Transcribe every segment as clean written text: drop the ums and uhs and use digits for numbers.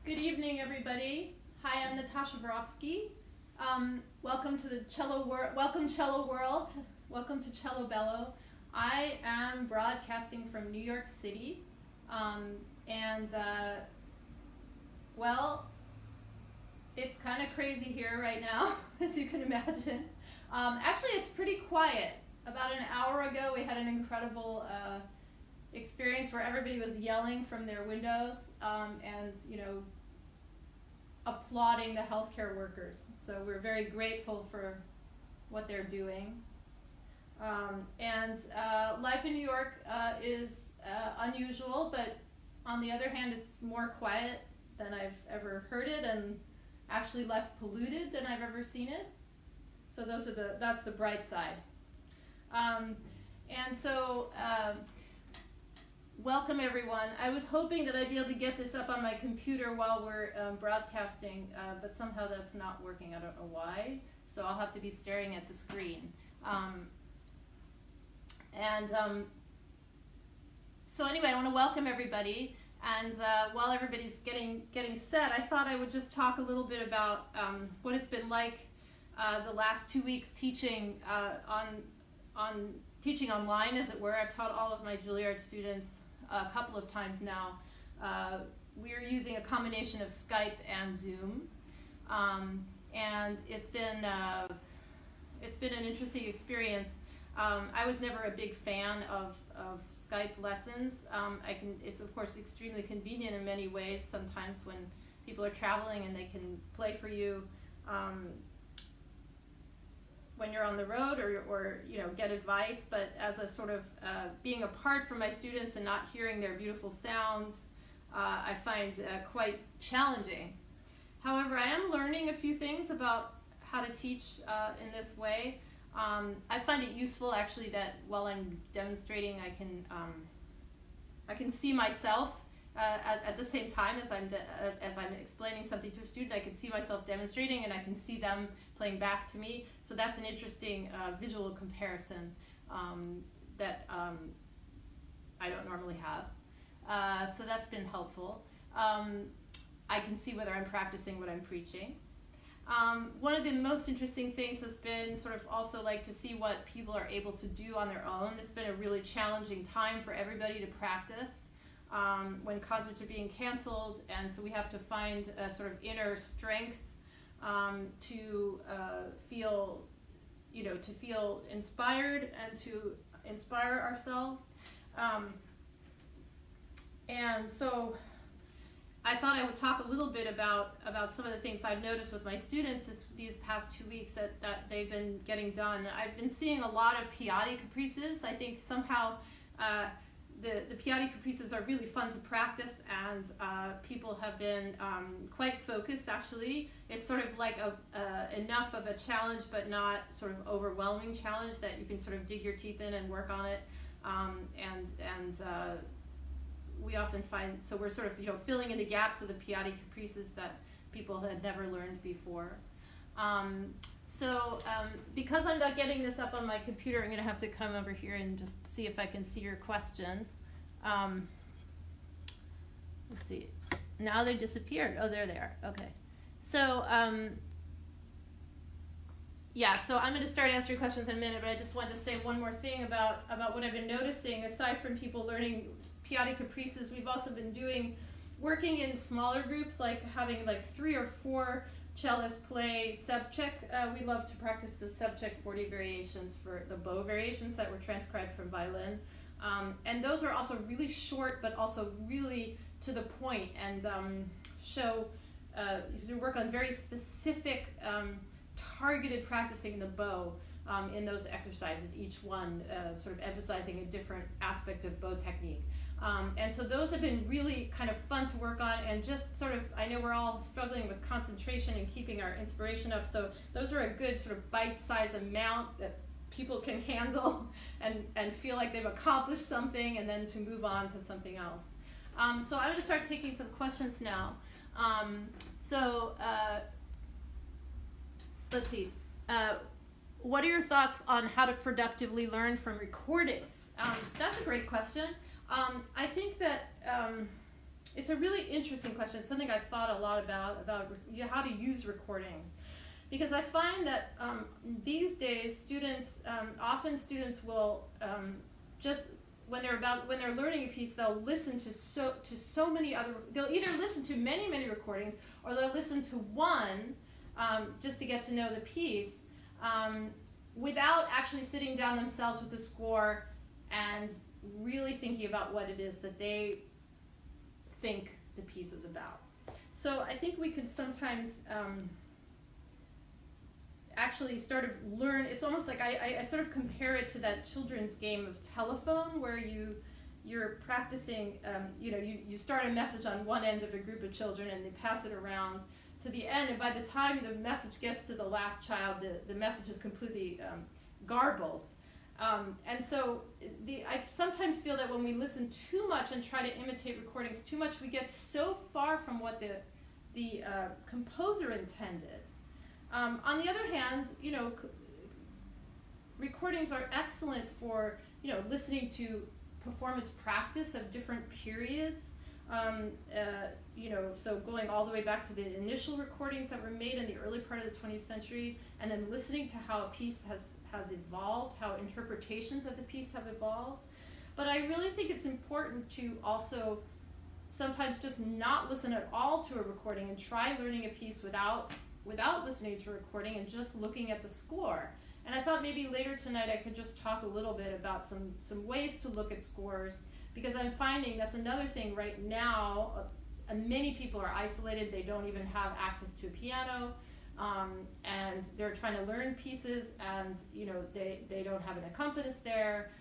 Good evening, everybody. Hi, I'm Natasha Brofsky. Welcome to the Cello World. Welcome Cello World. Welcome to Cello Bello. I am broadcasting from New York City, well, it's kind of crazy here right now, as you can imagine. Actually, it's pretty quiet. About an hour ago, we had an incredible experience where everybody was yelling from their windows and, you know, applauding the healthcare workers. So we're very grateful for what they're doing. Life in New York is unusual, but on the other hand, it's more quiet than I've ever heard it, and actually less polluted than I've ever seen it. So that's the bright side. Welcome everyone. I was hoping that I'd be able to get this up on my computer while we're broadcasting, but somehow that's not working. I don't know why. So I'll have to be staring at the screen. So anyway, I want to welcome everybody. And while everybody's getting set, I thought I would just talk a little bit about what it's been like the last 2 weeks teaching on teaching online, as it were. I've taught all of my Juilliard students a couple of times now. We're using a combination of Skype and Zoom, and it's been an interesting experience. I was never a big fan of Skype lessons. It's of course extremely convenient in many ways. Sometimes when people are traveling and they can play for you when you're on the road, or you know, get advice. But as a sort of being apart from my students and not hearing their beautiful sounds, I find quite challenging. However, I am learning a few things about how to teach in this way. I find it useful actually that while I'm demonstrating, I can see myself at the same time as I'm explaining something to a student. I can see myself demonstrating, and I can see them playing back to me. So that's an interesting visual comparison that I don't normally have. So that's been helpful. I can see whether I'm practicing what I'm preaching. One of the most interesting things has been sort of also like to see what people are able to do on their own. It's been a really challenging time for everybody to practice when concerts are being canceled, and so we have to find a sort of inner strength to feel inspired and to inspire ourselves. And so I thought I would talk a little bit about some of the things I've noticed with my students these past 2 weeks that they've been getting done. I've been seeing a lot of Peabody caprices. I think somehow the Peabody caprices are really fun to practice, and people have been quite focused actually. It's sort of like enough of a challenge, but not sort of overwhelming challenge that you can sort of dig your teeth in and work on it. We often find, so we're sort of, you know, filling in the gaps of the Peabody caprices that people had never learned before. Because I'm not getting this up on my computer, I'm going to have to come over here and just see if I can see your questions. Let's see. Now they disappeared. Oh, there they are. Okay. So, so I'm going to start answering questions in a minute, but I just wanted to say one more thing about what I've been noticing. Aside from people learning Peabody caprices, we've also been working in smaller groups, like having like 3 or 4 cellists play Sevcek. We love to practice the Sevcek 40 variations for the bow variations that were transcribed from violin. And those are also really short, but also really to the point, and work on very specific targeted practicing in the bow in those exercises, each one sort of emphasizing a different aspect of bow technique. And so those have been really kind of fun to work on, and just sort of, I know we're all struggling with concentration and keeping our inspiration up, so those are a good sort of bite-sized amount that people can handle and feel like they've accomplished something, and then to move on to something else. So I'm going to start taking some questions now. Let's see. What are your thoughts on how to productively learn from recordings? That's a great question. I think that it's a really interesting question. It's something I've thought a lot about how to use recordings. Because I find that these days students will just when they're learning a piece, they'll listen to so many other. They'll either listen to many recordings, or they'll listen to one just to get to know the piece, without actually sitting down themselves with the score and really thinking about what it is that they think the piece is about. So I think we could sometimes actually sort of learn. It's almost like I sort of compare it to that children's game of telephone, where you're practicing, you start a message on one end of a group of children and they pass it around to the end, and by the time the message gets to the last child, the message is completely garbled. And so I sometimes feel that when we listen too much and try to imitate recordings too much, we get so far from what the composer intended. On the other hand, recordings are excellent for, listening to performance practice of different periods. So going all the way back to the initial recordings that were made in the early part of the 20th century, and then listening to how a piece has evolved, how interpretations of the piece have evolved. But I really think it's important to also sometimes just not listen at all to a recording and try learning a piece without listening to a recording and just looking at the score. And I thought maybe later tonight I could just talk a little bit about some ways to look at scores, because I'm finding that's another thing right now. Many people are isolated. They don't even have access to a piano, and they're trying to learn pieces, and they don't have an accompanist there.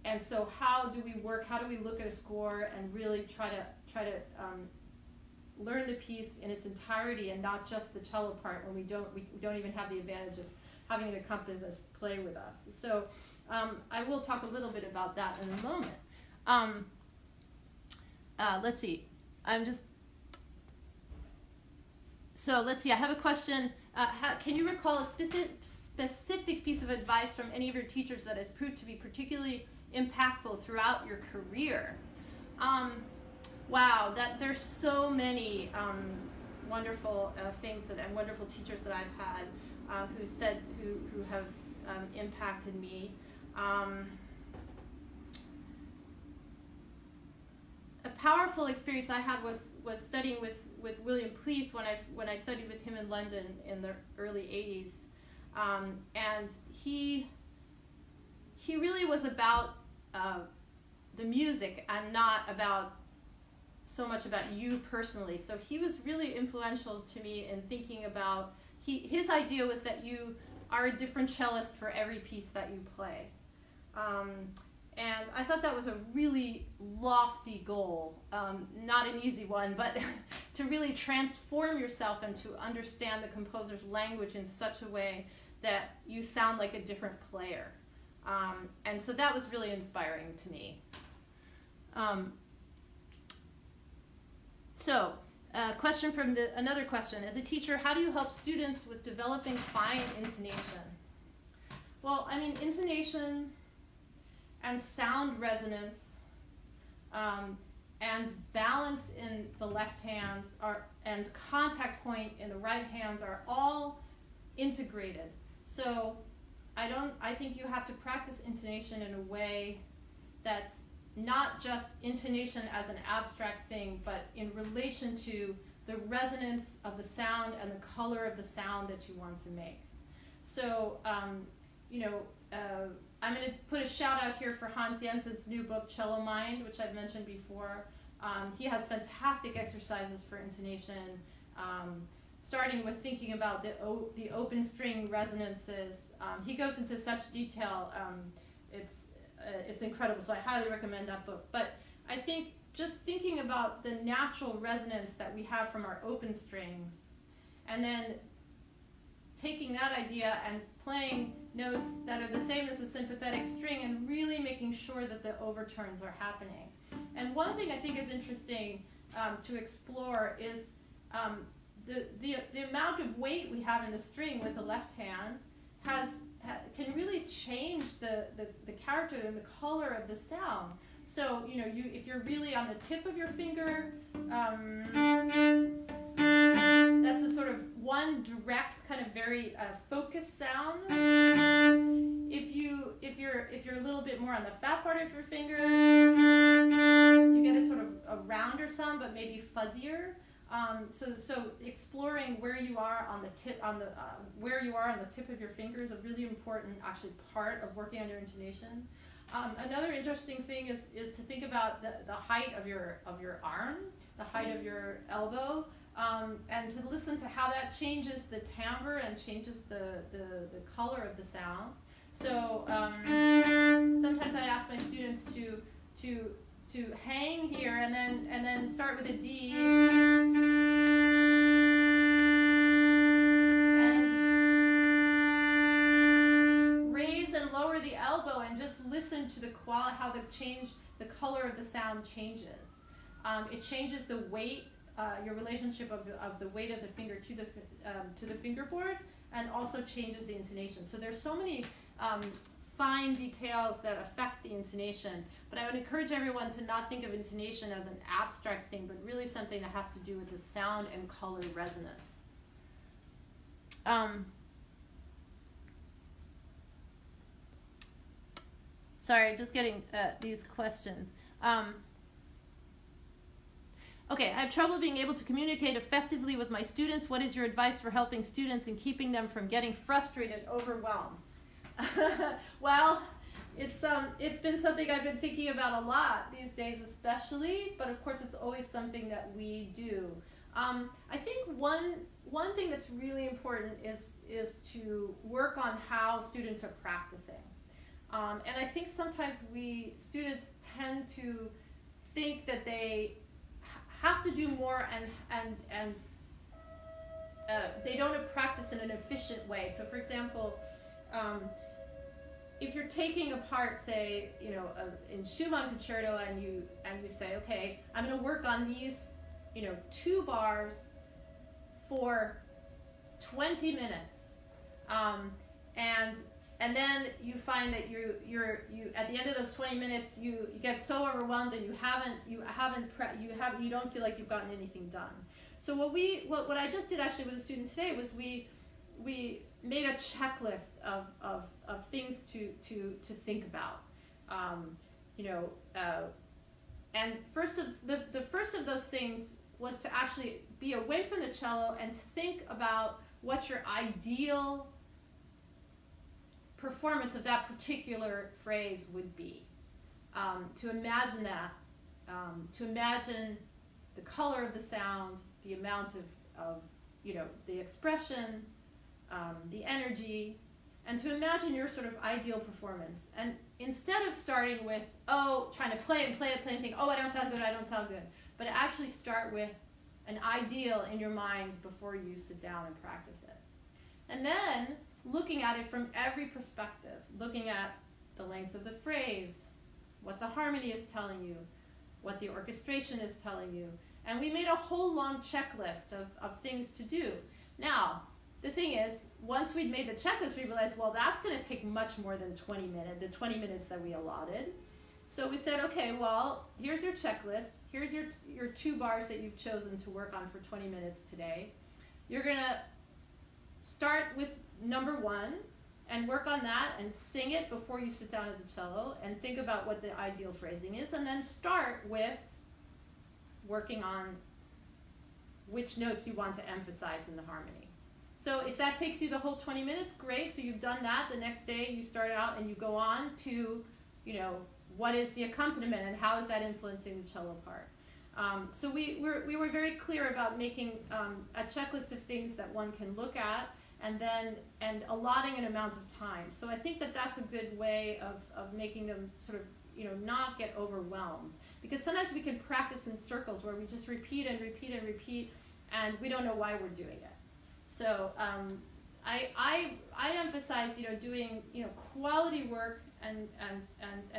And so how do we look at a score and really try to learn the piece in its entirety and not just the cello part, when we don't even have the advantage of having an accompanist play with us. So I will talk a little bit about that in a moment. Let's see. Let's see. I have a question. Can you recall a specific piece of advice from any of your teachers that has proved to be particularly impactful throughout your career? Wow, there's so many wonderful things and wonderful teachers that I've had who have impacted me. A powerful experience I had was studying with William Pleeth when I studied with him in London in the early 80s, and he really was about the music and not so much about you personally. So he was really influential to me in thinking about, his idea was that you are a different cellist for every piece that you play. And I thought that was a really lofty goal, not an easy one, but to really transform yourself and to understand the composer's language in such a way that you sound like a different player. And so that was really inspiring to me. Question from another question. As a teacher, how do you help students with developing fine intonation? Well, intonation and sound resonance and balance in the left hand and contact point in the right hand are all integrated. So I think you have to practice intonation in a way that's not just intonation as an abstract thing, but in relation to the resonance of the sound and the color of the sound that you want to make. So, I'm going to put a shout out here for Hans Jensen's new book, Cello Mind, which I've mentioned before. He has fantastic exercises for intonation, starting with thinking about the open string resonances. He goes into such detail. It's incredible, so I highly recommend that book. But I think just thinking about the natural resonance that we have from our open strings, and then taking that idea and playing notes that are the same as the sympathetic string and really making sure that the overtones are happening. And one thing I think is interesting to explore is the amount of weight we have in the string with the left hand can really change the character and the color of the sound. So, if you're really on the tip of your finger, that's a sort of one direct kind of very focused sound. If you're a little bit more on the fat part of your finger, you get a sort of a rounder sound, but maybe fuzzier. So exploring where you are on the tip where you are on the tip of your finger is a really important actually part of working on your intonation. Another interesting thing is to think about the height of your arm, the height of your elbow, and to listen to how that changes the timbre and changes the color of the sound. So sometimes I ask my students to hang here and then start with a D and raise and lower the elbow and just listen to how the color of the sound changes. It changes the weight, your relationship of the weight of the finger to the fingerboard, and also changes the intonation. So there's so many fine details that affect the intonation, but I would encourage everyone to not think of intonation as an abstract thing, but really something that has to do with the sound and color resonance. Sorry, just getting these questions. Okay, I have trouble being able to communicate effectively with my students. What is your advice for helping students and keeping them from getting frustrated, overwhelmed? Well, it's been something I've been thinking about a lot these days, especially. But of course, it's always something that we do. I think one thing that's really important is to work on how students are practicing. And I think sometimes students tend to think that they have to do more and they don't practice in an efficient way. So for example, if you're taking apart, say, in Schumann concerto, and you say, okay, I'm going to work on these, 2 bars for 20 minutes, and then you find that you at the end of those 20 minutes you get so overwhelmed and you don't feel like you've gotten anything done. So what I just did actually with a student today was we made a checklist of things to think about, and the first of those things was to actually be away from the cello and think about what your ideal performance of that particular phrase would be. To imagine that, to imagine the color of the sound, the amount of the expression, the energy, and to imagine your sort of ideal performance. And instead of starting with, trying to play and think, I don't sound good, but actually start with an ideal in your mind before you sit down and practice it. And then looking at it from every perspective, looking at the length of the phrase, what the harmony is telling you, what the orchestration is telling you. And we made a whole long checklist of things to do. Now, the thing is, once we'd made the checklist, we realized, well, that's going to take much more than 20 minutes, the 20 minutes that we allotted. So we said, okay, well, here's your checklist. Here's your 2 bars that you've chosen to work on for 20 minutes today. You're going to start with number 1 and work on that and sing it before you sit down at the cello and think about what the ideal phrasing is, and then start with working on which notes you want to emphasize in the harmony. So if that takes you the whole 20 minutes, great. So you've done that. The next day you start out and you go on to, what is the accompaniment and how is that influencing the cello part. So we were very clear about making a checklist of things that one can look at, and allotting an amount of time. So I think that that's a good way of making them sort of, not get overwhelmed. Because sometimes we can practice in circles where we just repeat and repeat and repeat, and we don't know why we're doing it. So I emphasize, doing, quality work and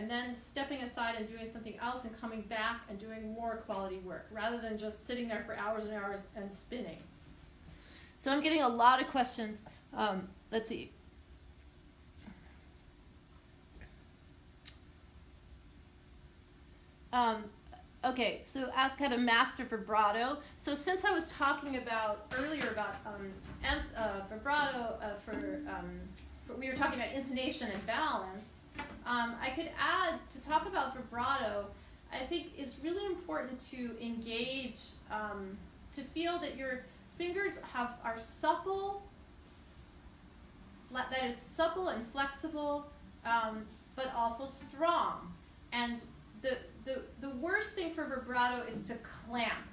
then stepping aside and doing something else and coming back and doing more quality work, rather than just sitting there for hours and hours and spinning. So I'm getting a lot of questions. Let's see. Okay, so ask how to master vibrato. So since I was talking about earlier about vibrato we were talking about intonation and balance, I could add, to talk about vibrato, I think it's really important to engage, to feel that your fingers are supple, that is supple and flexible, but also strong. And the worst thing for vibrato is to clamp,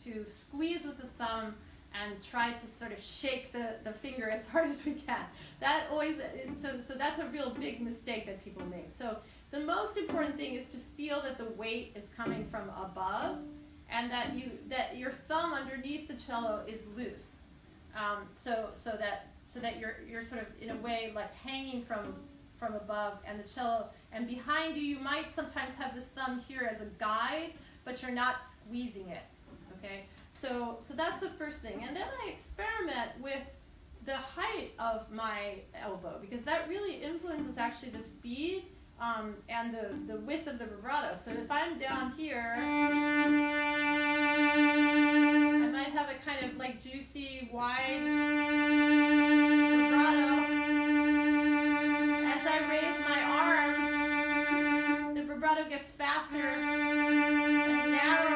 to squeeze with the thumb and try to sort of shake the finger as hard as we can. That always, so that's a real big mistake that people make. So the most important thing is to feel that the weight is coming from above, and that your thumb underneath the cello is loose, so that you're sort of in a way like hanging from above, and the cello, and behind you, you might sometimes have this thumb here as a guide, but you're not squeezing it, okay? So that's the first thing. And then I experiment with the height of my elbow, because that really influences actually the speed and the width of the vibrato. So if I'm down here, I might have a kind of like juicy, wide vibrato. As I raise my arm, the vibrato gets faster and narrower.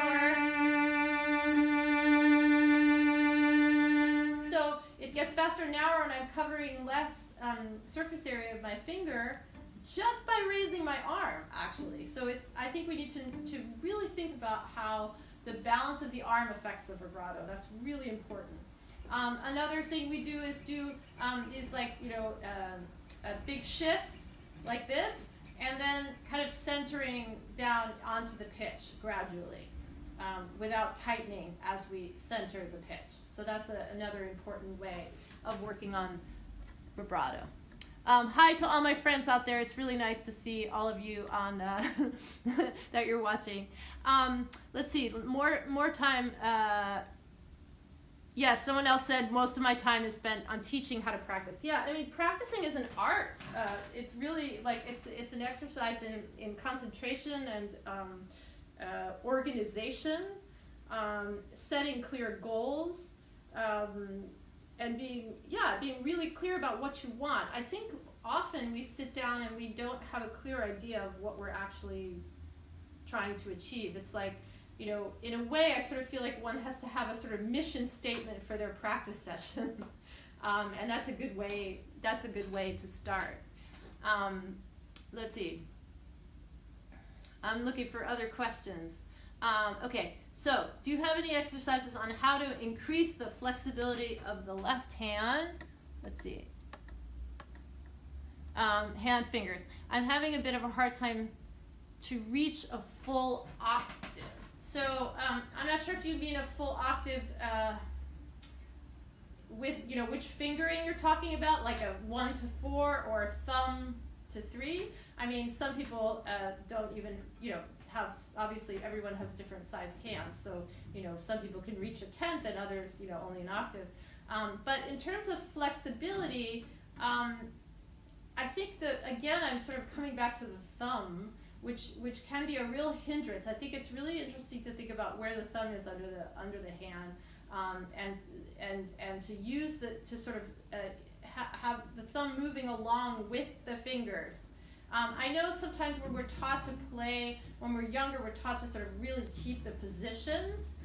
So it gets faster and narrower, and I'm covering less surface area of my finger just by raising my arm, actually. So I think we need to really think about how the balance of the arm affects the vibrato. That's really important. Another thing we do is like, big shifts like this, and then kind of centering down onto the pitch gradually, without tightening as we center the pitch. So that's another important way of working on vibrato. Hi to all my friends out there. It's really nice to see all of you on that you're watching. Let's see, more time. Yes, someone else said most of my time is spent on teaching how to practice. Yeah, I mean, practicing is an art. It's really like it's an exercise in concentration and organization, setting clear goals. And being really clear about what you want. I think often we sit down and we don't have a clear idea of what we're actually trying to achieve. It's like, in a way, I sort of feel like one has to have a sort of mission statement for their practice session, and that's a good way. That's a good way to start. Let's see. I'm looking for other questions. Okay. So, do you have any exercises on how to increase the flexibility of the left hand? Let's see. Hand fingers. I'm having a bit of a hard time to reach a full octave. So, I'm not sure if you mean a full octave with, which fingering you're talking about, like a 1 to 4 or a thumb to 3. I mean, some people don't even, obviously everyone has different sized hands, so some people can reach a 10th and others only an octave, but in terms of flexibility, I think that again I'm sort of coming back to the thumb, which can be a real hindrance. I think it's really interesting to think about where the thumb is under the hand, and to use to sort of have the thumb moving along with the fingers. I know sometimes when we're taught to play, when we're younger, we're taught to sort of really keep the positions,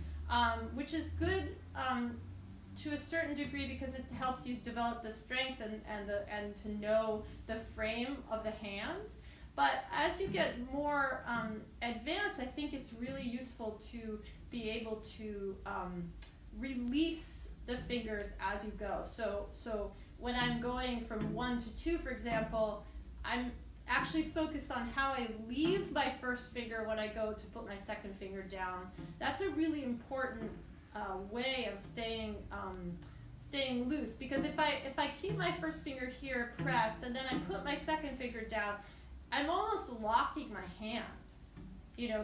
which is good to a certain degree because it helps you develop the strength and to know the frame of the hand. But as you get more advanced, I think it's really useful to be able to release the fingers as you go. So when I'm going from 1 to 2, for example, I'm actually focused on how I leave my first finger when I go to put my second finger down. That's a really important way of staying loose, because if I keep my first finger here pressed and then I put my second finger down, I'm almost locking my hand.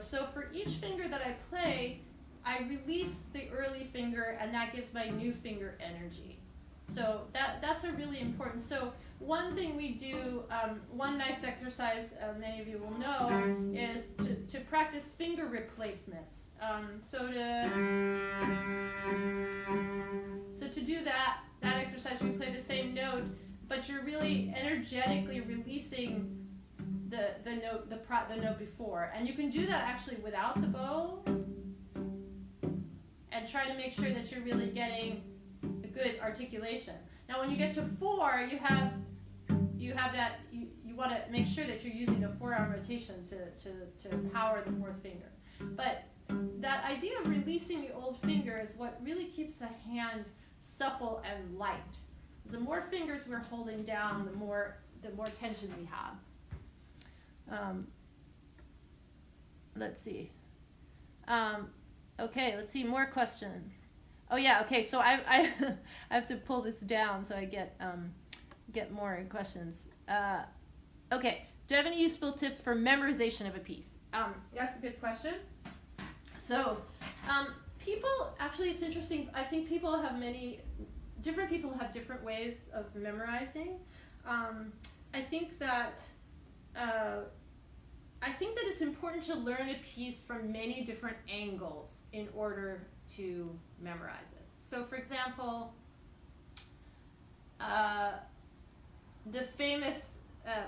So for each finger that I play, I release the early finger, and that gives my new finger energy. So that's a really important. So one thing we do, one nice exercise many of you will know, is to practice finger replacements. So to do that exercise, we play the same note, but you're really energetically releasing the note before, and you can do that actually without the bow, and try to make sure that you're really getting a good articulation. Now, when you get to 4, you have that you want to make sure that you're using a forearm rotation to power the 4th finger. But that idea of releasing the old finger is what really keeps the hand supple and light. The more fingers we're holding down, the more tension we have. Let's see. Okay, let's see more questions. Oh yeah, okay. So I have to pull this down so I get more questions. Okay, do you have any useful tips for memorization of a piece? That's a good question. So people, actually, it's interesting. I think different people have different ways of memorizing. I think that it's important to learn a piece from many different angles in order to memorize it. So, for example, the famous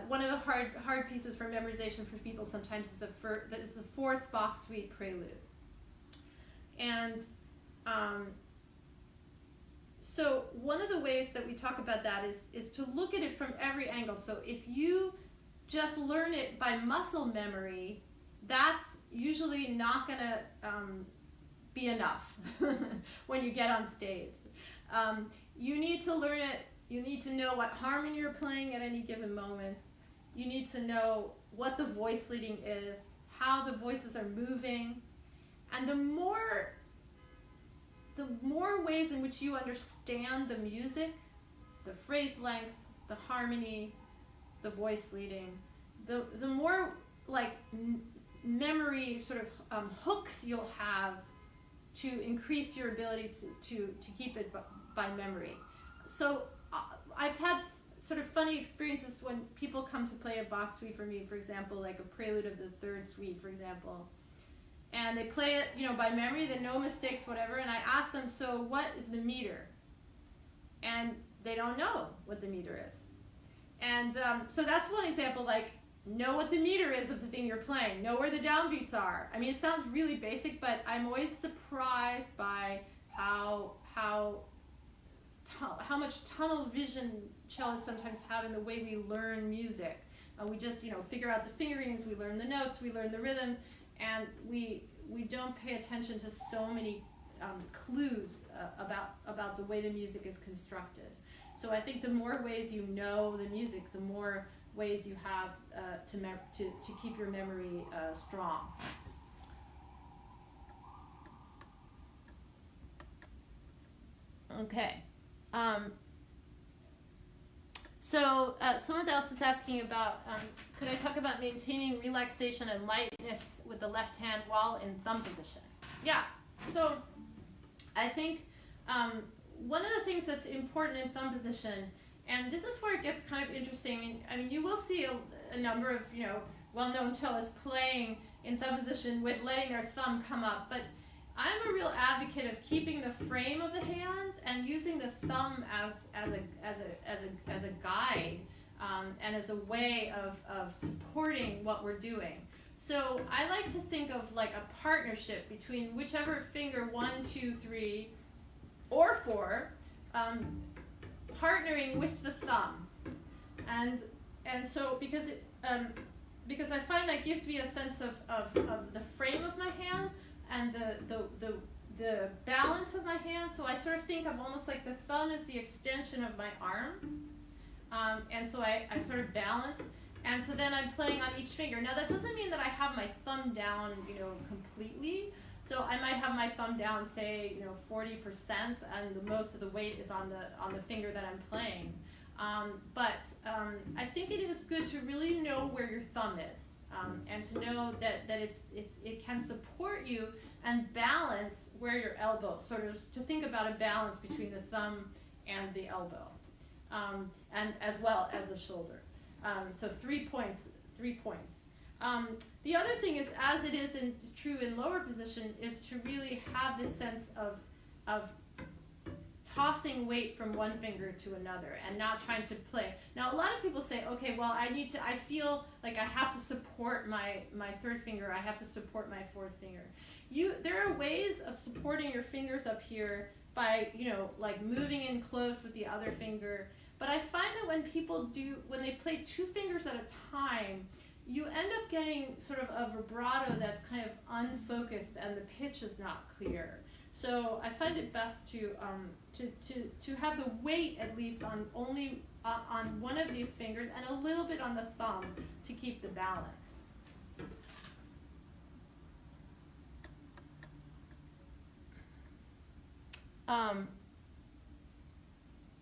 one of the hard pieces for memorization for people sometimes is the 4th Bach Suite Prelude, and so one of the ways that we talk about that is to look at it from every angle. So if you just learn it by muscle memory, that's usually not going to be enough when you get on stage. You need to learn it. You need to know what harmony you're playing at any given moment. You need to know what the voice leading is, how the voices are moving, and the more ways in which you understand the music, the phrase lengths, the harmony, the voice leading, the more memory sort of hooks you'll have to increase your ability to keep it by memory. So I've had sort of funny experiences when people come to play a Bach suite for me, for example, like a prelude of the 3rd suite, for example, and they play it, by memory, then no mistakes, whatever, and I ask them, so what is the meter? And they don't know what the meter is. And so that's one example, know what the meter is of the thing you're playing, know where the downbeats are. I mean, it sounds really basic, but I'm always surprised by how much tunnel vision cellists sometimes have in the way we learn music. We just, figure out the fingerings, we learn the notes, we learn the rhythms, and we don't pay attention to so many clues about the way the music is constructed. So I think the more ways you know the music, the more ways you have to keep your memory strong. Okay. So someone else is asking about, could I talk about maintaining relaxation and lightness with the left hand while in thumb position? Yeah, so I think one of the things that's important in thumb position, and this is where it gets kind of interesting, I mean you will see a number of well-known cellists playing in thumb position with letting their thumb come up, but I'm a real advocate of keeping the frame of the hand and using the thumb as a guide and as a way of supporting what we're doing. So I like to think of like a partnership between whichever finger, 1, 2, 3, or 4, partnering with the thumb, and so because I find that gives me a sense of the frame of my hand and the balance of my hand. So I sort of think of almost like the thumb is the extension of my arm, and so I sort of balance, and so then I'm playing on each finger. Now that doesn't mean that I have my thumb down, completely. So I might have my thumb down, say, 40%, and the most of the weight is on the finger that I'm playing. But I think it is good to really know where your thumb is, and to know that it can support you and balance where your elbow, sort of to think about a balance between the thumb and the elbow. and as well as the shoulder. So 3 points, 3 points. The other thing is, as it is true in lower position, is to really have this sense of tossing weight from one finger to another and not trying to play. Now, a lot of people say, okay, well, I feel like I have to support my third finger, I have to support my fourth finger. There are ways of supporting your fingers up here by, like moving in close with the other finger. But I find that when they play two fingers at a time, you end up getting sort of a vibrato that's kind of unfocused and the pitch is not clear. So I find it best to have the weight at least on only on one of these fingers and a little bit on the thumb to keep the balance.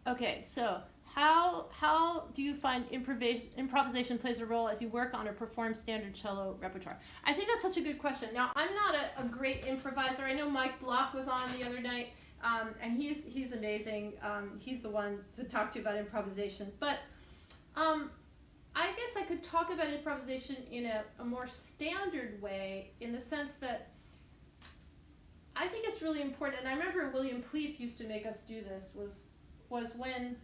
Okay, so how do you find improvisation plays a role as you work on or perform standard cello repertoire? I think that's such a good question. Now, I'm not a great improviser. I know Mike Block was on the other night, and he's amazing. He's the one to talk to about improvisation. But I guess I could talk about improvisation in a more standard way, in the sense that I think it's really important. And I remember William Pleeth used to make us do this, was when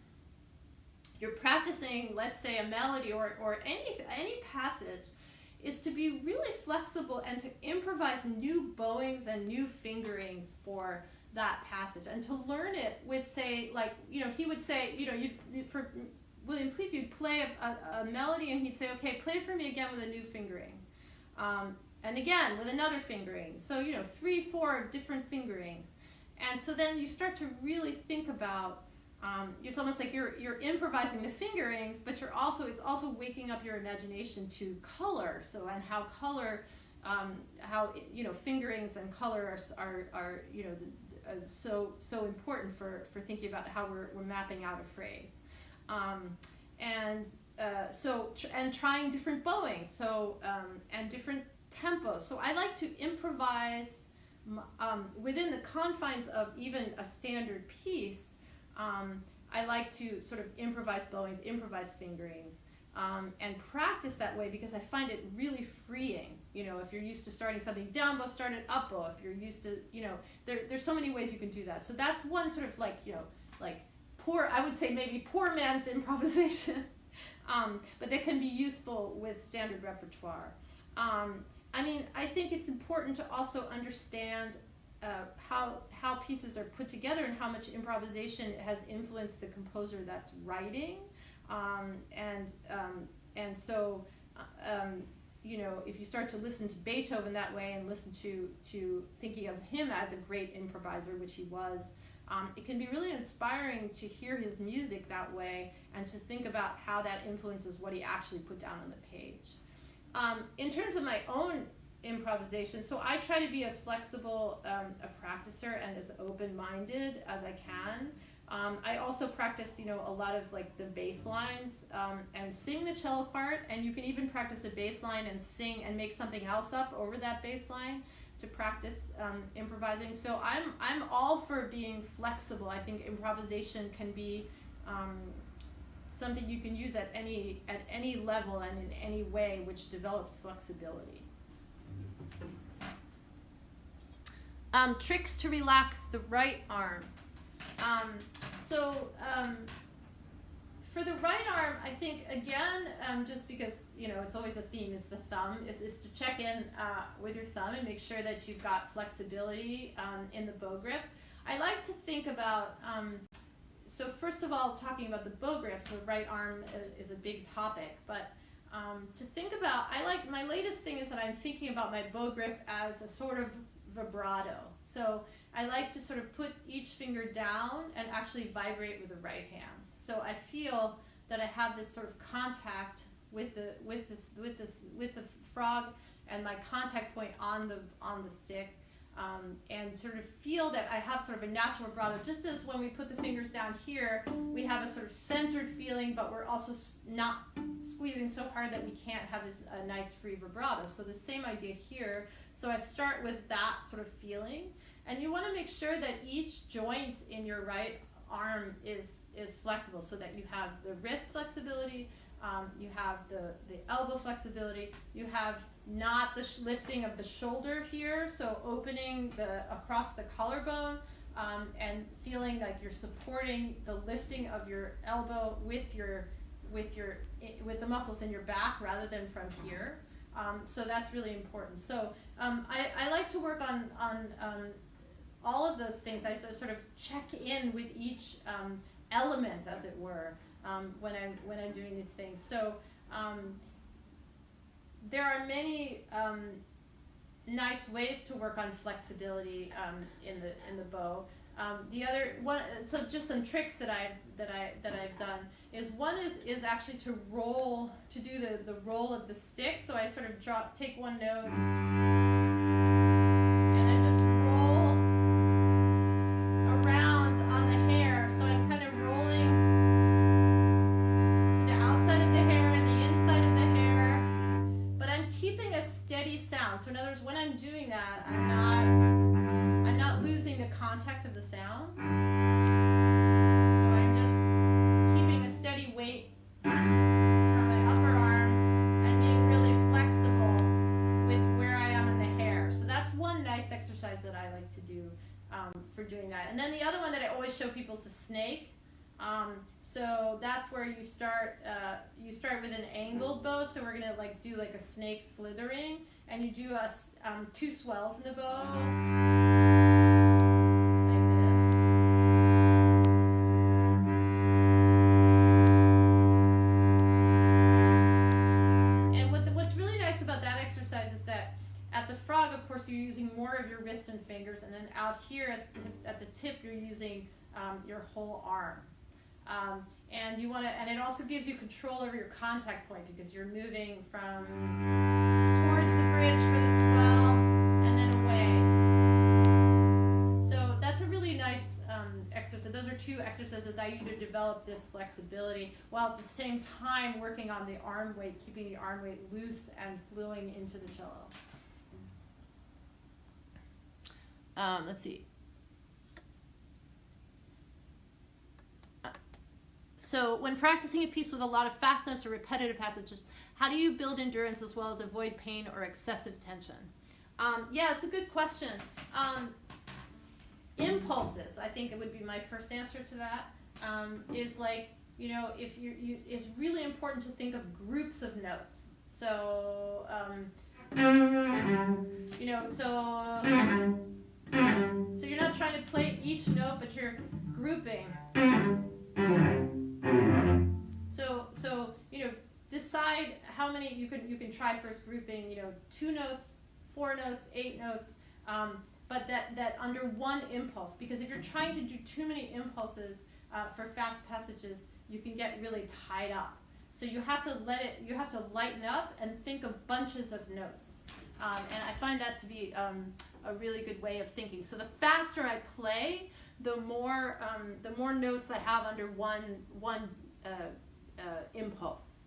you're practicing, let's say, a melody or any passage, is to be really flexible and to improvise new bowings and new fingerings for that passage, and to learn it with, say, like, he would say, for William Pleeth, you'd play a melody and he'd say, okay, play for me again with a new fingering, and again with another fingering. So 3-4 different fingerings, and so then you start to really think about. It's almost like you're improvising the fingerings, but it's also waking up your imagination to color. So, and how color, fingerings and color are so important for thinking about how we're mapping out a phrase, and trying different bowings. So and different tempos. So I like to improvise within the confines of even a standard piece. I like to sort of improvise bowings, improvise fingerings, and practice that way, because I find it really freeing. If you're used to starting something down bow, start it up bow. If you're used to, there's so many ways you can do that. So that's one sort of like I would say maybe poor man's improvisation, but that can be useful with standard repertoire. I think it's important to also understand how pieces are put together and how much improvisation has influenced the composer that's writing, and so if you start to listen to Beethoven that way and listen to thinking of him as a great improviser, which he was, it can be really inspiring to hear his music that way and to think about how that influences what he actually put down on the page. In terms of my own improvisation, so I try to be as flexible a practicer and as open-minded as I can. I also practice, a lot of like the bass lines and sing the cello part, and you can even practice the bass line and sing and make something else up over that bass line to practice improvising. So I'm all for being flexible. I think improvisation can be something you can use at any level and in any way, which develops flexibility. Tricks to relax the right arm. For the right arm, I think, again, just because, it's always a theme, is the thumb, is to check in with your thumb and make sure that you've got flexibility in the bow grip. I like to think about, so first of all, talking about the bow grips, the right arm is a big topic, but to think about, my latest thing is that I'm thinking about my bow grip as a sort of vibrato. So I like to sort of put each finger down and actually vibrate with the right hand. So I feel that I have this sort of contact with the frog and my contact point on the stick, and sort of feel that I have sort of a natural vibrato. Just as when we put the fingers down here, we have a sort of centered feeling, but we're also not squeezing so hard that we can't have this nice free vibrato. So the same idea here. So I start with that sort of feeling, and you want to make sure that each joint in your right arm is flexible, so that you have the wrist flexibility, you have the elbow flexibility, you have not the lifting of the shoulder here, so opening across the collarbone, and feeling like you're supporting the lifting of your elbow with the muscles in your back rather than from here. So that's really important. So I like to work on all of those things. I sort of check in with each element, as it were, when I'm doing these things. So there are many nice ways to work on flexibility in the bow. The other one, so just some tricks that I've done is one is actually to do the roll of the stick. So I sort of take one note and I just roll around on the hair. So I'm kind of rolling to the outside of the hair and the inside of the hair, but I'm keeping a steady sound. So in other words, when I'm doing that, I'm not losing the contact of the sound. So I'm just keeping a steady weight from my upper arm and being really flexible with where I am in the hair. So that's one nice exercise that I like to do for doing that. And then the other one that I always show people is a snake. So that's where you start with an angled bow. So we're gonna do like a snake slithering, and you do 2 swells in the bow. You're using more of your wrist and fingers, and then out here at the tip you're using your whole arm, and it also gives you control over your contact point, because you're moving from towards the bridge for the swell and then away. So that's a really nice exercise. Those are 2 exercises I use to develop this flexibility, while at the same time working on the arm weight, keeping the arm weight loose and flowing into the cello. Let's see. So when practicing a piece with a lot of fast notes or repetitive passages, how do you build endurance as well as avoid pain or excessive tension? Yeah, it's a good question. Impulses, I think it would be my first answer to that, is if it's really important to think of groups of notes. So, so you're not trying to play each note, but you're grouping. So decide how many you can try first grouping. 2 notes, 4 notes, 8 notes, but that under one impulse. Because if you're trying to do too many impulses for fast passages, you can get really tied up. So you have to lighten up and think of bunches of notes. And I find that to be a really good way of thinking. So the faster I play, the more notes I have under one impulse.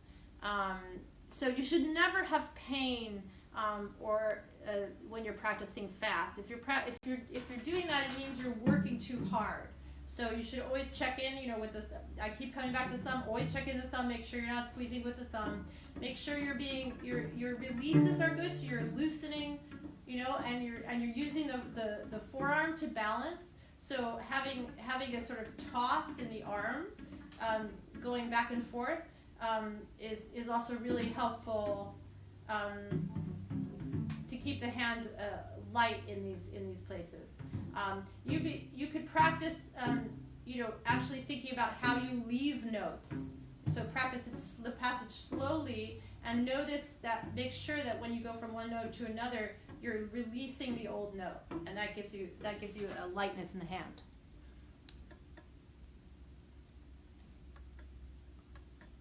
So you should never have pain when you're practicing fast. If you're doing that, it means you're working too hard. So you should always check in, with I keep coming back to the thumb, always check in the thumb, make sure you're not squeezing with the thumb. Make sure your releases are good, so you're loosening, and you're using the forearm to balance. So having a sort of toss in the arm, going back and forth, is also really helpful to keep the hand light in these places. You could practice, actually thinking about how you leave notes. So practice the passage slowly, and make sure that when you go from one note to another, you're releasing the old note, and that gives you a lightness in the hand.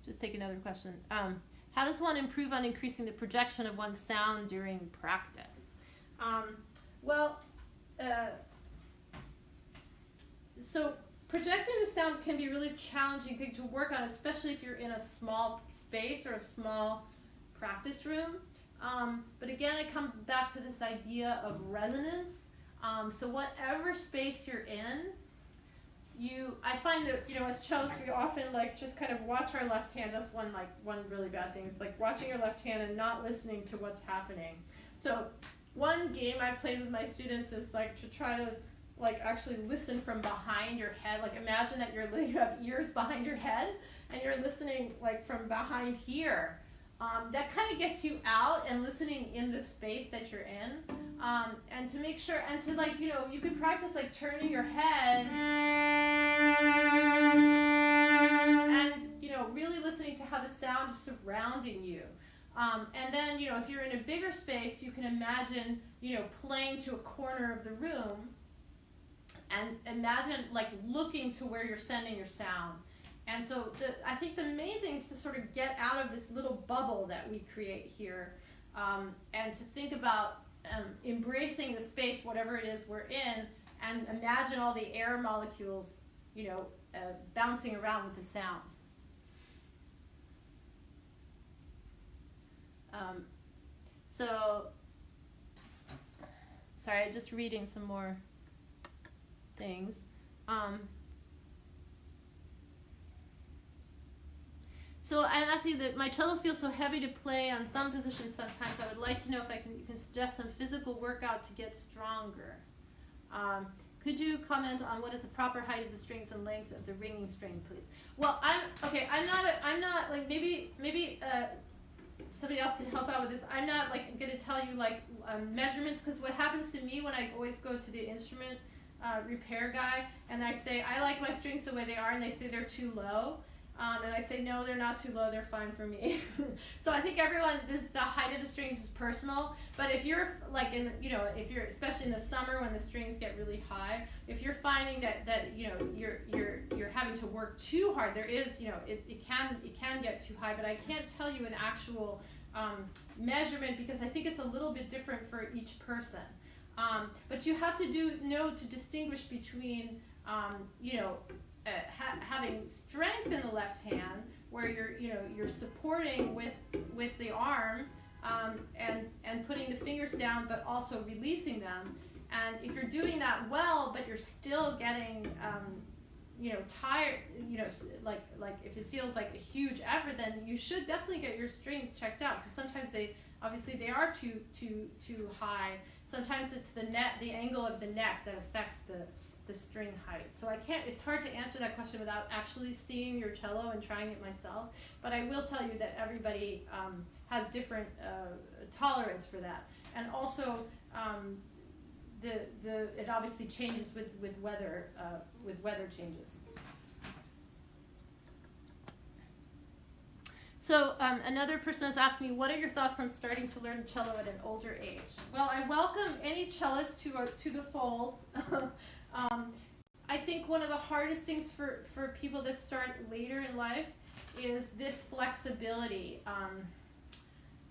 Just take another question. How does one improve on increasing the projection of one's sound during practice? So projecting the sound can be a really challenging thing to work on, especially if you're in a small space or a small practice room. But again, I come back to this idea of resonance. So whatever space you're in, I find that, as cellists, we often like just kind of watch our left hand. That's one really bad thing, is like watching your left hand and not listening to what's happening. So one game I've played with my students is like to try to like actually listen from behind your head. Like imagine that you have ears behind your head and you're listening like from behind here. That kind of gets you out and listening in the space that you're in. And to make sure, and to like, you could practice like turning your head and, really listening to how the sound is surrounding you. And then, if you're in a bigger space, you can imagine, playing to a corner of the room and imagine like looking to where you're sending your sound. And so I think the main thing is to sort of get out of this little bubble that we create here, and to think about embracing the space, whatever it is we're in, and imagine all the air molecules, bouncing around with the sound. So, sorry, I'm just reading some more things. So I'm asking that my cello feels so heavy to play on thumb position sometimes. I would like to know if you can suggest some physical workout to get stronger. Could you comment on what is the proper height of the strings and length of the ringing string, please? Well, I'm not like maybe somebody else can help out with this. I'm not like going to tell you like measurements, because what happens to me when I always go to the instrument repair guy and I say I like my strings the way they are, and they say they're too low. And I say, no, they're not too low, they're fine for me. So I think the height of the strings is personal, but if you're like if you're, especially in the summer when the strings get really high, if you're finding that you're having to work too hard, there is, it can get too high, but I can't tell you an actual measurement, because I think it's a little bit different for each person. But you have to know to distinguish between, having strength in the left hand, where you're supporting with the arm, and putting the fingers down, but also releasing them. And if you're doing that well, but you're still getting tired, like if it feels like a huge effort, then you should definitely get your strings checked out, because sometimes they are too high. Sometimes it's the angle of the neck that affects the string height. So it's hard to answer that question without actually seeing your cello and trying it myself, but I will tell you that everybody has different tolerance for that. And also it obviously changes with weather changes. So another person has asked me, what are your thoughts on starting to learn cello at an older age? Well, I welcome any cellist to the fold. I think one of the hardest things for people that start later in life is this flexibility.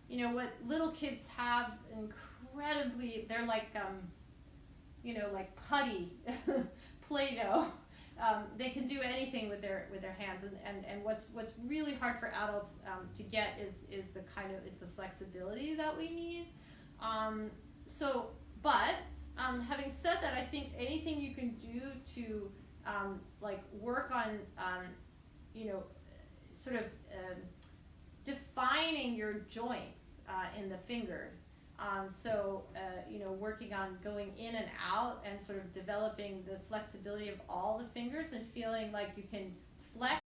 What little kids have incredibly, they're like, like putty, Play-Doh. They can do anything with their hands, and what's really hard for adults to get is the flexibility that we need. Having said that, I think anything you can do to work on defining your joints in the fingers. Working on going in and out and sort of developing the flexibility of all the fingers and feeling like you can flex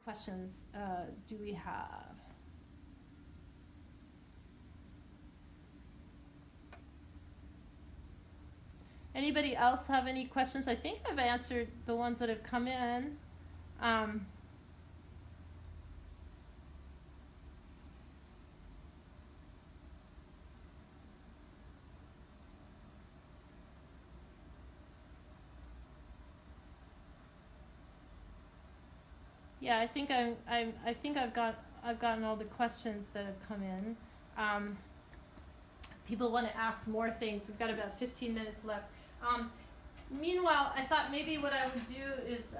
questions do we have? Anybody else have any questions? I think I've answered the ones that have come in. Yeah, I think I've gotten all the questions that have come in. People want to ask more things. We've got about 15 minutes left. Meanwhile, I thought maybe what I would do is,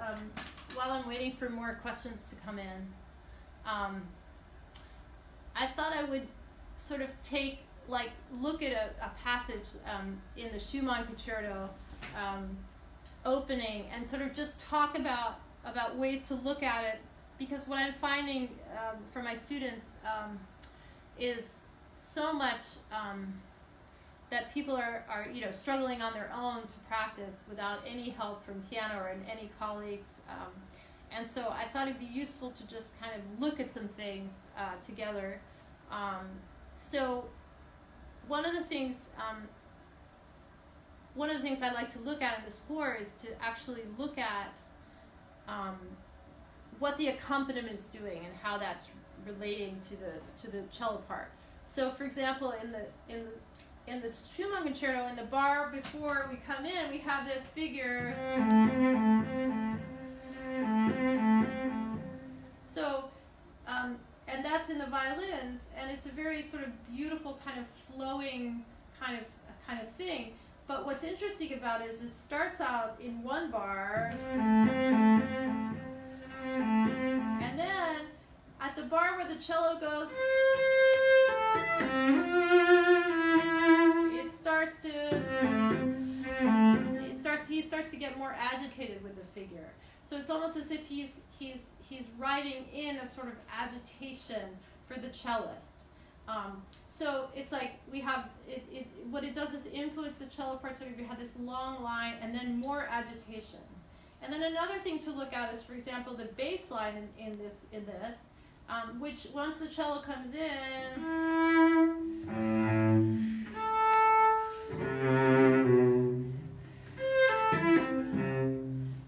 while I'm waiting for more questions to come in, I thought I would sort of look at a passage in the Schumann Concerto opening and sort of just talk about ways to look at it, because what I'm finding for my students is so much that people are struggling on their own to practice without any help from piano or any colleagues, and so I thought it'd be useful to just kind of look at some things together. So one of the things I like to look at in the score is to actually look at what the accompaniment is doing and how that's relating to the cello part. So, for example, in the Schumann Concerto, in the bar before we come in, we have this figure. So, and that's in the violins, and it's a very sort of beautiful kind of flowing kind of thing. But what's interesting about it is it starts out in one bar, and then at the bar where the cello goes, he starts to get more agitated with the figure. So it's almost as if he's writing in a sort of agitation for the cellist. So it's like we have what it does is influence the cello part. So we have this long line and then more agitation. And then another thing to look at is, for example, the bass line in this, which once the cello comes in,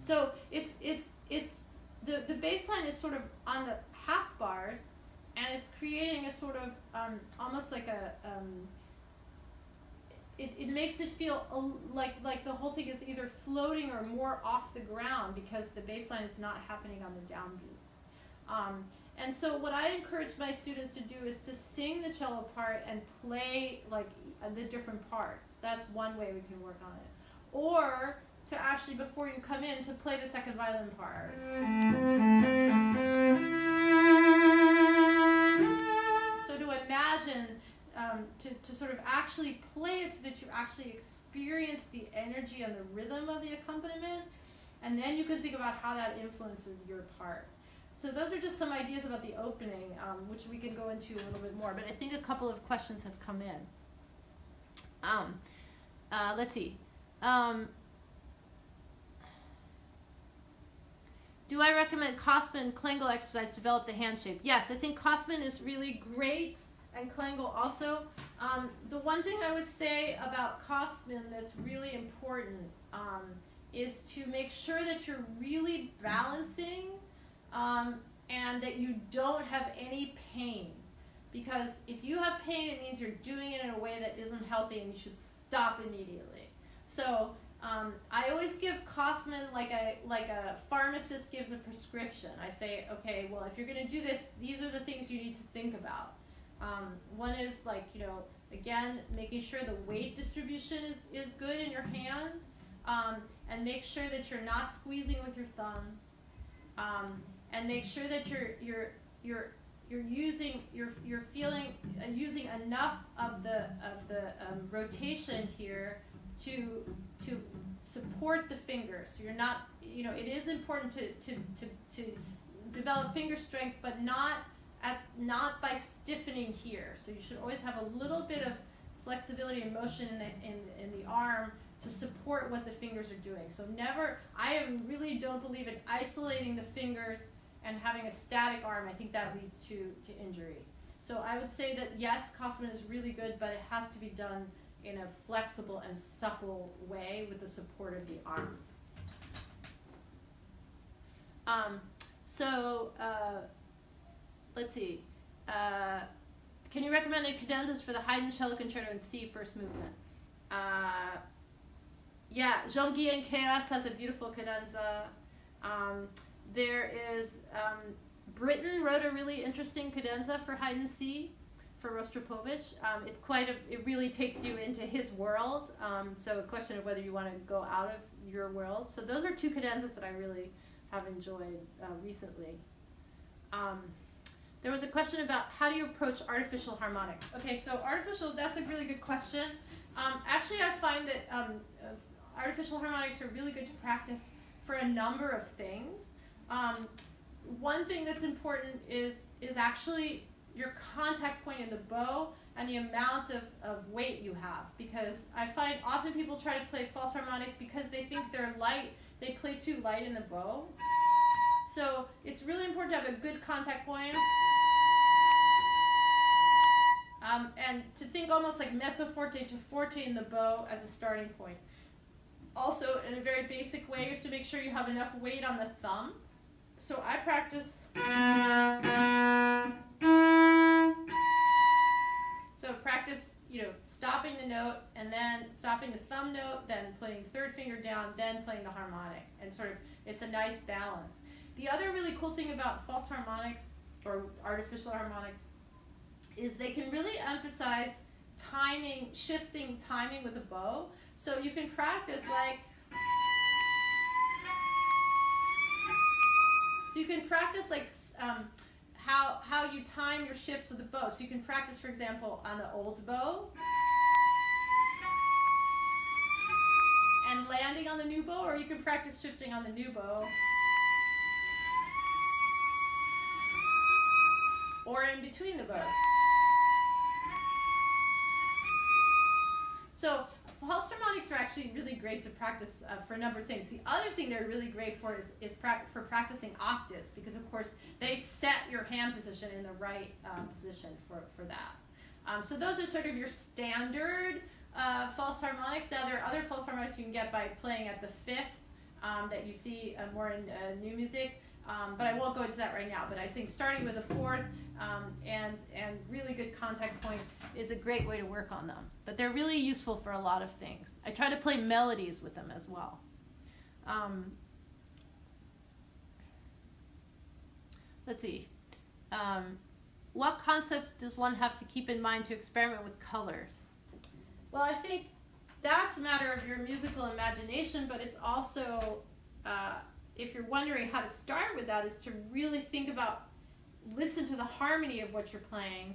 so it's the bass line is sort of on the half bars, and it's creating a sort of almost like a it makes it feel like the whole thing is either floating or more off the ground, because the bass line is not happening on the downbeats. And so what I encourage my students to do is to sing the cello part and play the different parts. That's one way we can work on it. Or to actually, before you come in, to play the second violin part. So to imagine, to sort of actually play it so that you actually experience the energy and the rhythm of the accompaniment, and then you can think about how that influences your part. So those are just some ideas about the opening, which we can go into a little bit more, but I think a couple of questions have come in. Let's see. Do I recommend Kossmann Klangel exercise to develop the hand shape? Yes, I think Kossmann is really great, and Klangel also. The one thing I would say about Kossmann that's really important is to make sure that you're really balancing and that you don't have any pain. Because if you have pain, it means you're doing it in a way that isn't healthy, and you should stop immediately. So I always give Kossmann like a pharmacist gives a prescription. I say, okay, well, if you're going to do this, these are the things you need to think about. One is again, making sure the weight distribution is good in your hand, and make sure that you're not squeezing with your thumb, and make sure that you're using enough of the rotation here to support the fingers. So you're not, it is important to develop finger strength, but not by stiffening here. So you should always have a little bit of flexibility and motion in the arm to support what the fingers are doing. So never, really don't believe in isolating the fingers and having a static arm, I think that leads to injury. So I would say that yes, Kosman is really good, but it has to be done in a flexible and supple way with the support of the arm. Let's see. Can you recommend any cadenzas for the Haydn Cello Concerto in C first movement? Yeah, Jean-Guy Chaos has a beautiful cadenza. There is, Britten wrote a really interesting cadenza for Haydn C for Rostropovich. It really takes you into his world. So a question of whether you want to go out of your world. So those are two cadenzas that I really have enjoyed recently. There was a question about how do you approach artificial harmonics. Okay, so that's a really good question. Actually, I find that artificial harmonics are really good to practice for a number of things. One thing that's important is actually your contact point in the bow and the amount of weight you have, because I find often people try to play false harmonics because they think they're light, they play too light in the bow. So it's really important to have a good contact point, and to think almost like mezzo forte to forte in the bow as a starting point. Also, in a very basic way, you have to make sure you have enough weight on the thumb. So I practice. So practice, stopping the note and then stopping the thumb note, then playing the third finger down, then playing the harmonic, and sort of it's a nice balance. The other really cool thing about false harmonics or artificial harmonics is they can really emphasize timing, shifting timing with a bow. So you can practice how you time your shifts with the bow. So you can practice, for example, on the old bow and landing on the new bow, or you can practice shifting on the new bow, or in between the bows. So false harmonics are actually really great to practice for a number of things. The other thing they're really great for is for practicing octaves, because of course they set your hand position in the right position for that. So those are sort of your standard false harmonics. Now there are other false harmonics you can get by playing at the fifth that you see more in new music. But I won't go into that right now. But I think starting with a fourth and really good contact point is a great way to work on them. But they're really useful for a lot of things. I try to play melodies with them as well. Let's see. What concepts does one have to keep in mind to experiment with colors? Well, I think that's a matter of your musical imagination, but it's also if you're wondering how to start with that, is to really listen to the harmony of what you're playing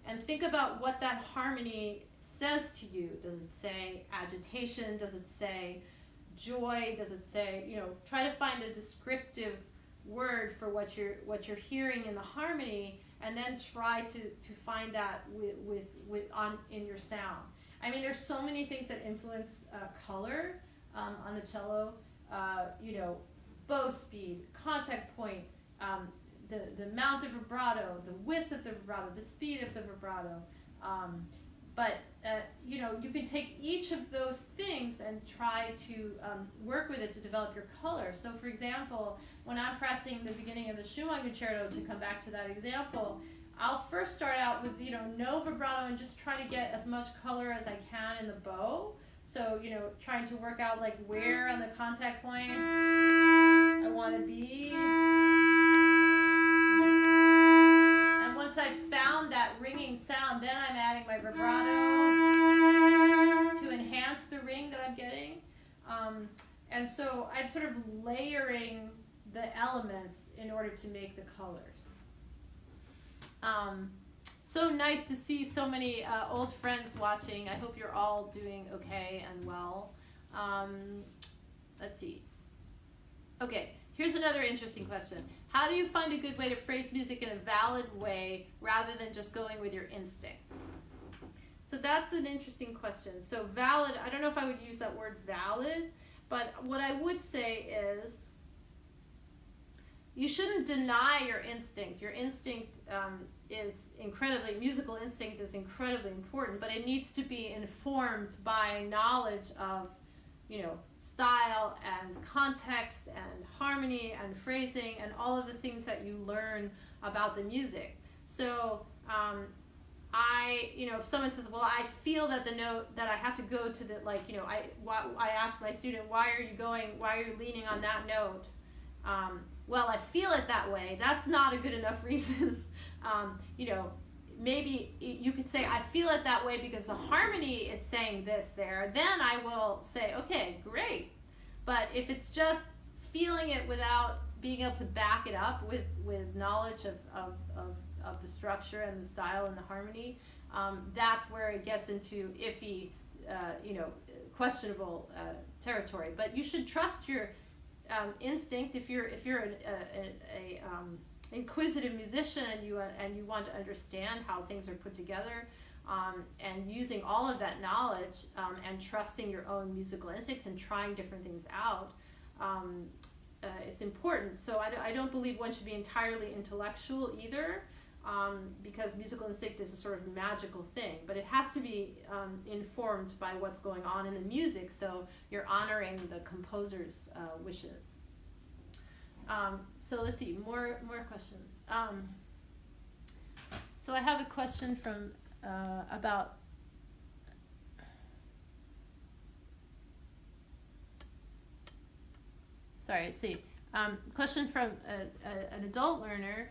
and think about what that harmony says to you. Does it say agitation? Does it say joy? Does it say, try to find a descriptive word for what you're hearing in the harmony, and then try to find that in your sound. I mean, there's so many things that influence color on the cello, bow speed, contact point, the amount of vibrato, the width of the vibrato, the speed of the vibrato. But you can take each of those things and try to work with it to develop your color. So for example, when I'm pressing the beginning of the Schumann concerto, to come back to that example, I'll first start out with no vibrato and just try to get as much color as I can in the bow. So, trying to work out where on the contact point I want to be. And once I've found that ringing sound, then I'm adding my vibrato to enhance the ring that I'm getting. And so I'm sort of layering the elements in order to make the colors. So nice to see so many old friends watching. I hope you're all doing okay and well. Let's see. Okay, here's another interesting question. How do you find a good way to phrase music in a valid way rather than just going with your instinct? So that's an interesting question. So valid, I don't know if I would use that word valid, but what I would say is you shouldn't deny your instinct. Your instinct musical instinct is incredibly important, but it needs to be informed by knowledge of, style and context and harmony and phrasing and all of the things that you learn about the music. So if someone says, well, I feel that the note that I have to go to the, I ask my student, why are you leaning on that note? Well, I feel it that way. That's not a good enough reason. Maybe you could say, I feel it that way because the harmony is saying this there. Then I will say, okay, great. But if it's just feeling it without being able to back it up with knowledge of the structure and the style and the harmony, that's where it gets into iffy, questionable territory. But you should trust your instinct. If you're an inquisitive musician and you want to understand how things are put together, and using all of that knowledge and trusting your own musical instincts and trying different things out, it's important. So I don't believe one should be entirely intellectual either, because musical instinct is a sort of magical thing, but it has to be informed by what's going on in the music, so you're honoring the composer's wishes. So let's see, more questions. So I have a question from about sorry, let's see. Question from an adult learner.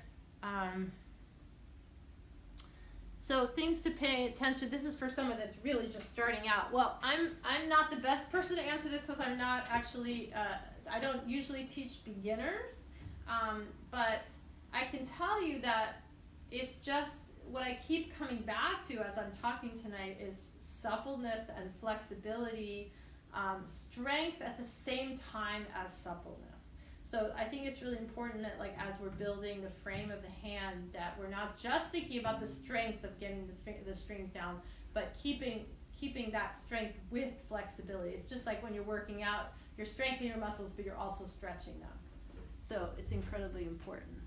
So things to pay attention. This is for someone that's really just starting out. Well, I'm not the best person to answer this because I'm not actually, I don't usually teach beginners, but I can tell you that it's just what I keep coming back to as I'm talking tonight is suppleness and flexibility, strength at the same time as suppleness. So I think it's really important that, like, as we're building the frame of the hand, that we're not just thinking about the strength of getting the strings down, but keeping that strength with flexibility. It's just like when you're working out, you're strengthening your muscles, but you're also stretching them. So it's incredibly important.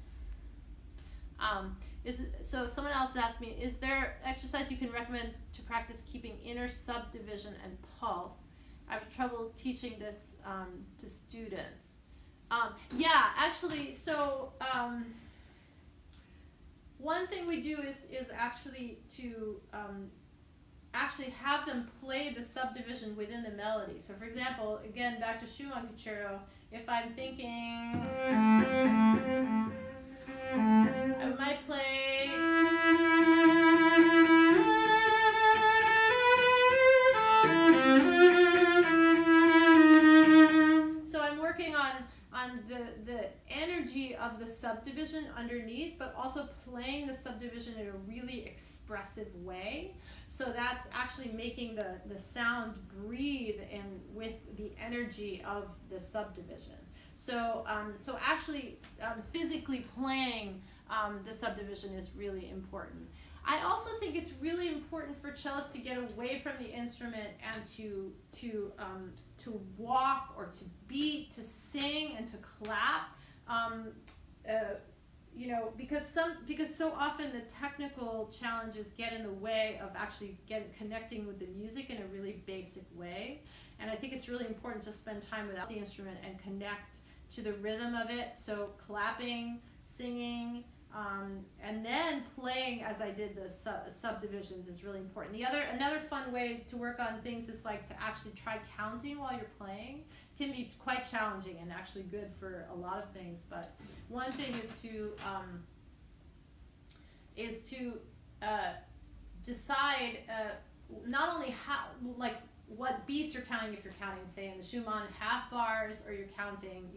So someone else asked me, is there exercise you can recommend to practice keeping inner subdivision and pulse? I have trouble teaching this to students. Yeah, actually, so one thing we do is actually to actually have them play the subdivision within the melody. So for example, again, back to Schumann concerto, if I'm thinking, I might play, so I'm working on the energy of the subdivision underneath, but also playing the subdivision in a really expressive way. So that's actually making the sound breathe in with the energy of the subdivision. So actually physically playing the subdivision is really important. I also think it's really important for cellists to get away from the instrument and to walk or to beat, to sing and to clap, because so often the technical challenges get in the way of actually connecting with the music in a really basic way. And I think it's really important to spend time without the instrument and connect to the rhythm of it. So clapping, singing, and then playing as I did the subdivisions is really important. Another fun way to work on things is like to actually try counting while you're playing. It can be quite challenging and actually good for a lot of things. But one thing is to decide not only how, like, what beats you're counting, if you're counting, say, in the Schumann half bars, or you're counting,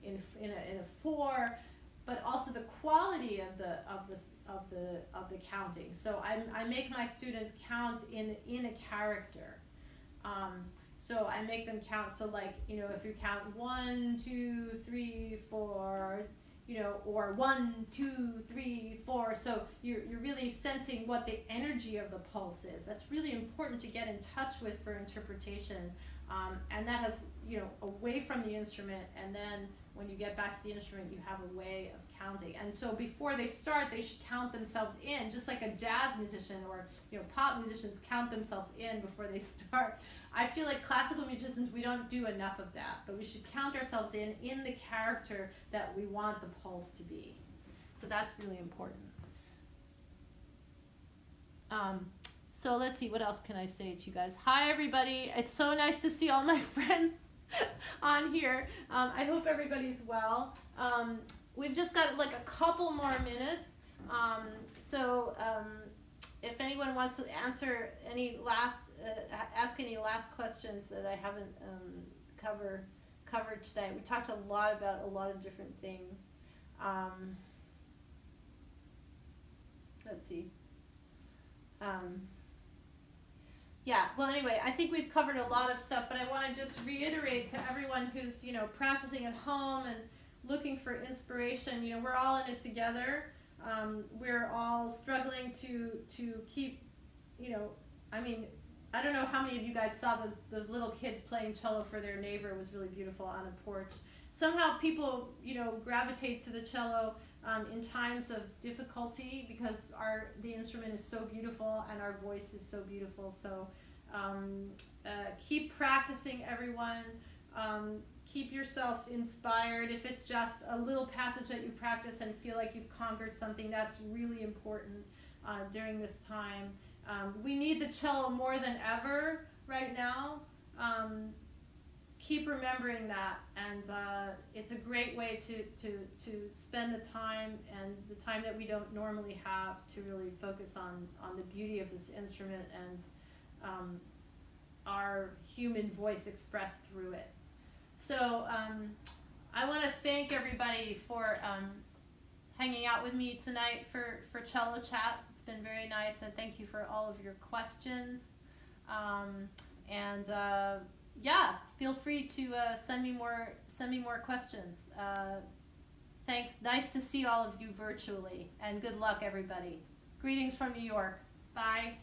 in a 4. But also the quality of the counting. So I make my students count in a character. So I make them count. So, like, if you count 1, 2, 3, 4, or 1, 2, 3, 4. So you're really sensing what the energy of the pulse is. That's really important to get in touch with for interpretation. And that has, away from the instrument, and then when you get back to the instrument, you have a way of counting. And so before they start, they should count themselves in, just like a jazz musician or pop musicians count themselves in before they start. I feel like classical musicians, we don't do enough of that, but we should count ourselves in the character that we want the pulse to be. So that's really important. So let's see, what else can I say to you guys? Hi, everybody. It's so nice to see all my friends on here. I hope everybody's well. We've just got like a couple more minutes. If anyone wants to answer any ask any last questions that I haven't covered today. We talked a lot about a lot of different things. Let's see. Yeah, well, anyway, I think we've covered a lot of stuff, but I want to just reiterate to everyone who's, practicing at home and looking for inspiration, we're all in it together. We're all struggling to keep, I don't know how many of you guys saw those little kids playing cello for their neighbor. It was really beautiful on a porch. Somehow people, gravitate to the cello in times of difficulty because the instrument is so beautiful and our voice is so beautiful. So keep practicing, everyone. Keep yourself inspired. If it's just a little passage that you practice and feel like you've conquered something, that's really important during this time. We need the cello more than ever right now. Keep remembering that, and it's a great way to spend the time, and the time that we don't normally have, to really focus on the beauty of this instrument and our human voice expressed through it. So I want to thank everybody for hanging out with me tonight for CelloChat. It's been very nice, and thank you for all of your questions. Yeah, feel free to send me more questions. Thanks. Nice to see all of you virtually, and good luck, everybody. Greetings from New York. Bye.